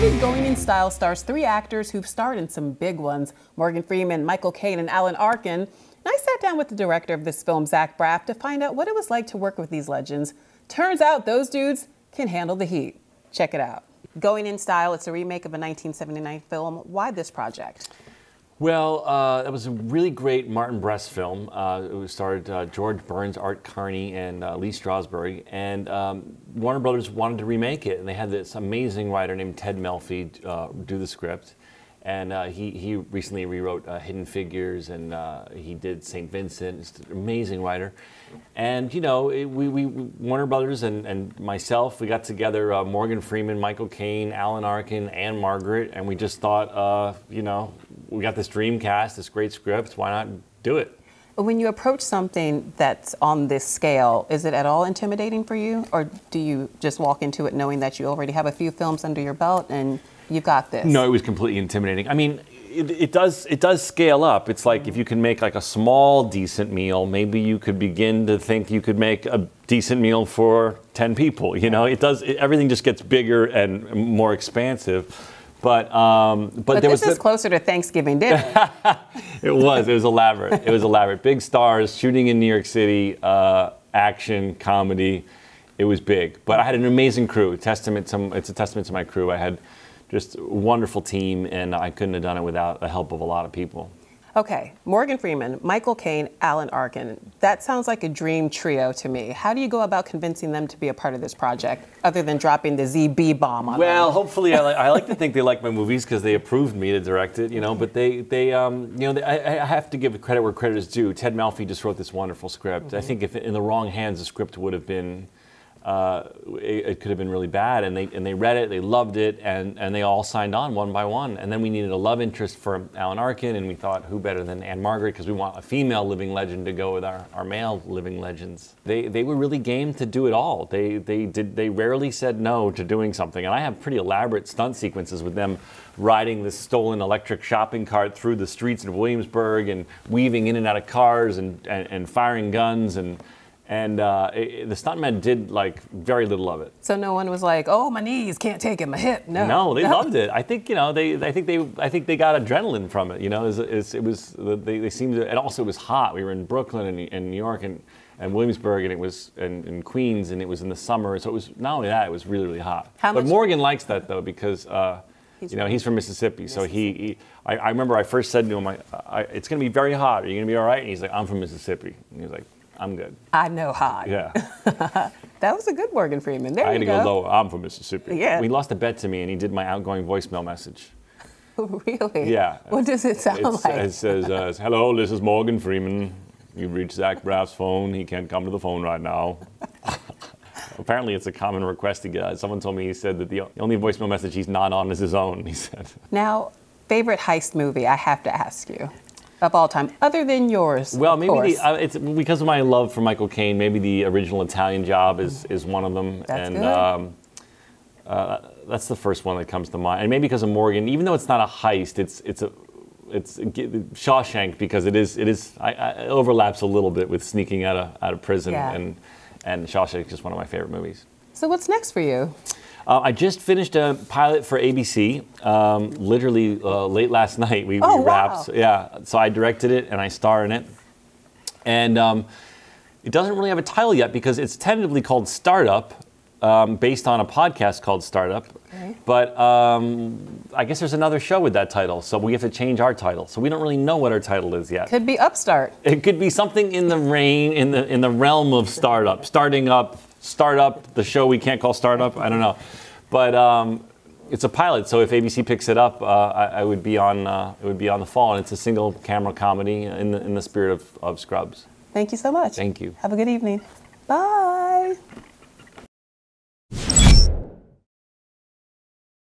movie Going in Style stars 3 actors who've starred in some big ones: Morgan Freeman, Michael Caine, and Alan Arkin. And I sat down with the director of this film, Braff, to find out what it was like to work with these legends. Turns out those dudes can handle the heat. Check it out. Going in Style, it's a remake of a 1979 film. Why this project? Well, it was a really great Martin Brest film. It starred George Burns, Art Carney, and Lee Strasberg. And Warner Brothers wanted to remake it, and they had this amazing writer named Ted Melfi do the script. And he recently rewrote Hidden Figures, and he did St. Vincent. He's an amazing writer. And, you know, Warner Brothers and myself, we got together Morgan Freeman, Michael Caine, Alan Arkin, and Margaret, and we just thought, you know, we got this dream cast, this great script, why not do it? When you approach something that's on this scale, is it at all intimidating for you? Or do you just walk into it knowing that you already have a few films under your belt and you've got this? No, it was completely intimidating. I mean, it does scale up. It's like if you can make like a small, decent meal, maybe you could begin to think you could make a decent meal for 10 people. You know, everything just gets bigger and more expansive. But this is closer to Thanksgiving dinner. It was elaborate. It was elaborate. Big stars, shooting in New York City, action, comedy. It was big. But I had an amazing crew. It's a testament to my crew. I had just a wonderful team, and I couldn't have done it without the help of a lot of people. Okay, Morgan Freeman, Michael Caine, Alan Arkin. That sounds like a dream trio to me. How do you go about convincing them to be a part of this project, other than dropping the ZB bomb on them? Well, hopefully, I like to think they like my movies because they approved me to direct it, you know. But I have to give credit where credit is due. Ted Melfi just wrote this wonderful script. I think if in the wrong hands, the script would have been. It could have been really bad, and they read it, they loved it, and they all signed on one by one. And then we needed a love interest for Alan Arkin, and we thought, who better than Anne Margaret, because we want a female living legend to go with our male living legends. They were really game to do it all. They rarely said no to doing something, and I have pretty elaborate stunt sequences with them riding this stolen electric shopping cart through the streets of Williamsburg and weaving in and out of cars and firing guns and the stuntmen did like very little of it. So no one was like, "Oh, my knees can't take it, my hip." No, they loved it. I think, you know, I think they got adrenaline from it. You know, they seemed to, and also it was hot. We were in Brooklyn and New York and Williamsburg, and it was in Queens, and it was in the summer. So it was not only that, it was really, really hot. But Morgan likes that though, because you know, he's from Mississippi. So I remember I first said to him, "It's going to be very hot. Are you going to be all right?" And he's like, "I'm from Mississippi." And he was like, "I'm good. I know hot." Yeah. That was a good Morgan Freeman. There I you had to go low. I'm from Mississippi. Yeah. We lost a bet to me, and he did my outgoing voicemail message. Really? Yeah. What does it sound like? It says, "Hello, this is Morgan Freeman. You've reached Zach Braff's phone. He can't come to the phone right now." Apparently, it's a common request to get. Someone told me, he said that the only voicemail message he's not on is his own, he said. Now, favorite heist movie, I have to ask you, of all time, other than yours? Well, maybe it's because of my love for Michael Caine. Maybe the original Italian Job is one of them. That's good. That's the first one that comes to mind. And maybe because of Morgan, even though it's not a heist, it's Shawshank, because it overlaps a little bit with sneaking out of prison, and Shawshank is just one of my favorite movies. So what's next for you? I just finished a pilot for ABC, literally late last night. We wrapped. Wow. Yeah, so I directed it and I star in it. And it doesn't really have a title yet because it's tentatively called Startup, based on a podcast called Startup. Okay. But I guess there's another show with that title, so we have to change our title. So we don't really know what our title is yet. Could be Upstart. It could be something in the realm of Startup, Startup, the show we can't call Startup. I don't know, but it's a pilot. So if ABC picks it up, I would be on. It would be on the fall, and it's a single camera comedy in the spirit of Scrubs. Thank you so much. Thank you. Have a good evening. Bye.